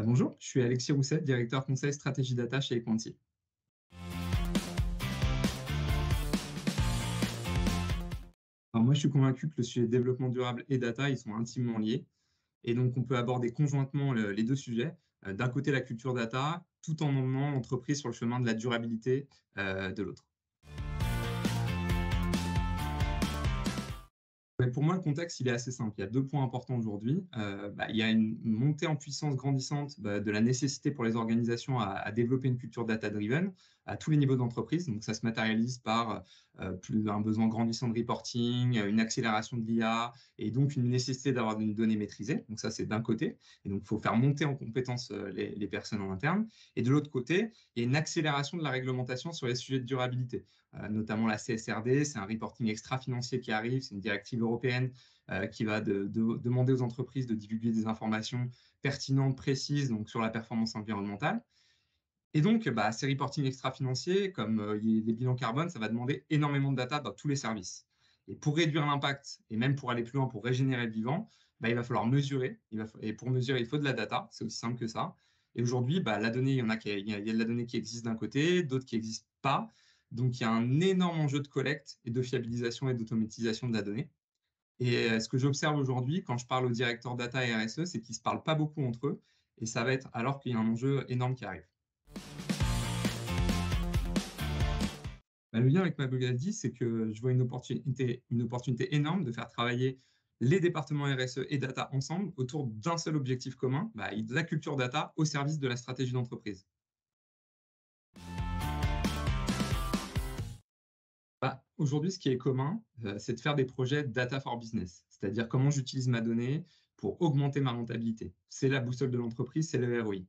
Bonjour, je suis Alexis Rousset, directeur conseil stratégie data chez Equanti. Alors moi, je suis convaincu que le sujet développement durable et data, ils sont intimement liés. Et donc, on peut aborder conjointement les deux sujets. D'un côté, la culture data, tout en emmenant l'entreprise sur le chemin de la durabilité de l'autre. Ouais, pour moi, le contexte, il est assez simple. Il y a deux points importants aujourd'hui. Il y a une montée en puissance grandissante de la nécessité pour les organisations à développer une culture data-driven à tous les niveaux d'entreprise. Donc, ça se matérialise par un besoin grandissant de reporting, une accélération de l'IA et donc une nécessité d'avoir une donnée maîtrisée. Donc, ça, c'est d'un côté. Et donc, il faut faire monter en compétence les personnes en interne. Et de l'autre côté, il y a une accélération de la réglementation sur les sujets de durabilité, notamment la CSRD. C'est un reporting extra-financier qui arrive, c'est une directive européenne qui va demander aux entreprises de divulguer des informations pertinentes, précises donc sur la performance environnementale. Et donc, ces reporting extra-financiers, comme les bilans carbone, ça va demander énormément de data dans tous les services. Et pour réduire l'impact, et même pour aller plus loin, pour régénérer le vivant, il va falloir mesurer. Et pour mesurer, il faut de la data. C'est aussi simple que ça. Et aujourd'hui, la donnée, il y a de la donnée qui existe d'un côté, d'autres qui n'existent pas. Donc, il y a un énorme enjeu de collecte et de fiabilisation et d'automatisation de la donnée. Et ce que j'observe aujourd'hui, quand je parle aux directeurs data et RSE, c'est qu'ils ne se parlent pas beaucoup entre eux. Et ça va être alors qu'il y a un enjeu énorme qui arrive. Le lien avec ma Magodaldi, c'est que je vois une opportunité énorme de faire travailler les départements RSE et data ensemble autour d'un seul objectif commun, de la culture data au service de la stratégie d'entreprise. Aujourd'hui, ce qui est commun, c'est de faire des projets data for business, c'est-à-dire comment j'utilise ma donnée pour augmenter ma rentabilité. C'est la boussole de l'entreprise, c'est le ROI.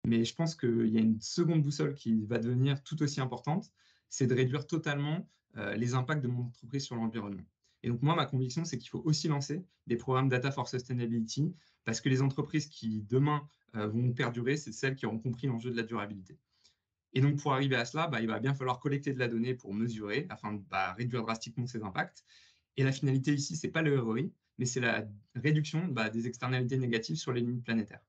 Mais je pense qu'il y a une seconde boussole qui va devenir tout aussi importante, c'est de réduire totalement les impacts de mon entreprise sur l'environnement. Et donc moi, ma conviction, c'est qu'il faut aussi lancer des programmes Data for Sustainability, parce que les entreprises qui, demain, vont perdurer, c'est celles qui auront compris l'enjeu de la durabilité. Et donc, pour arriver à cela, il va bien falloir collecter de la donnée pour mesurer, afin de réduire drastiquement ces impacts. Et la finalité ici, ce n'est pas le ROI, mais c'est la réduction des externalités négatives sur les limites planétaires.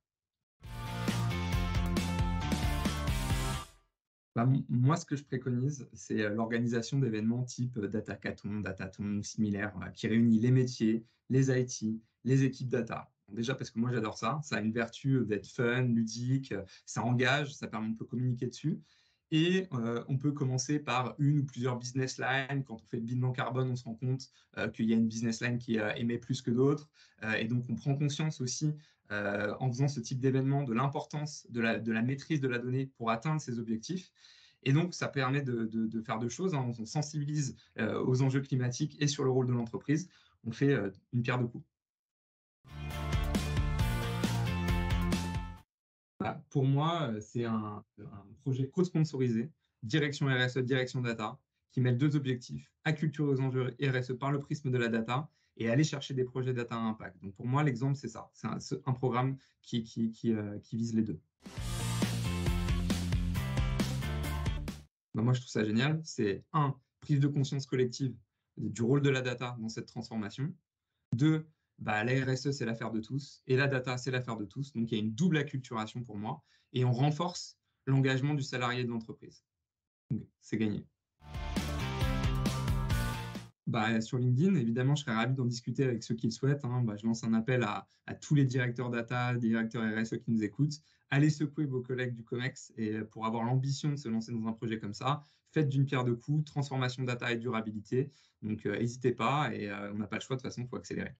Moi, ce que je préconise, c'est l'organisation d'événements type Datacathon, Datathon ou similaire, qui réunit les métiers, les IT, les équipes data. Déjà parce que moi, j'adore ça. Ça a une vertu d'être fun, ludique, ça engage, ça permet de communiquer dessus. Et on peut commencer par une ou plusieurs business lines. Quand on fait le bilan carbone, on se rend compte qu'il y a une business line qui émet plus que d'autres. Et donc, on prend conscience aussi, en faisant ce type d'événement, de l'importance de la maîtrise de la donnée pour atteindre ces objectifs. Et donc, ça permet de faire deux choses. On sensibilise aux enjeux climatiques et sur le rôle de l'entreprise. On fait une pierre deux coups. Pour moi, c'est un projet co-sponsorisé, direction RSE, direction data, qui met deux objectifs, acculturer aux enjeux RSE par le prisme de la data et aller chercher des projets data à impact. Donc pour moi, l'exemple, c'est ça. C'est un programme qui vise les deux. Moi, je trouve ça génial. C'est un, prise de conscience collective du rôle de la data dans cette transformation. Deux, la RSE, c'est l'affaire de tous et la data, c'est l'affaire de tous. Donc, il y a une double acculturation pour moi et on renforce l'engagement du salarié de l'entreprise. Donc, c'est gagné. Sur LinkedIn, évidemment, je serais ravi d'en discuter avec ceux qui le souhaitent. Je lance un appel à tous les directeurs data, directeurs RSE qui nous écoutent. Allez secouer vos collègues du COMEX et pour avoir l'ambition de se lancer dans un projet comme ça, faites d'une pierre deux coups, transformation data et durabilité. Donc, n'hésitez pas et on n'a pas le choix, de toute façon, il faut accélérer.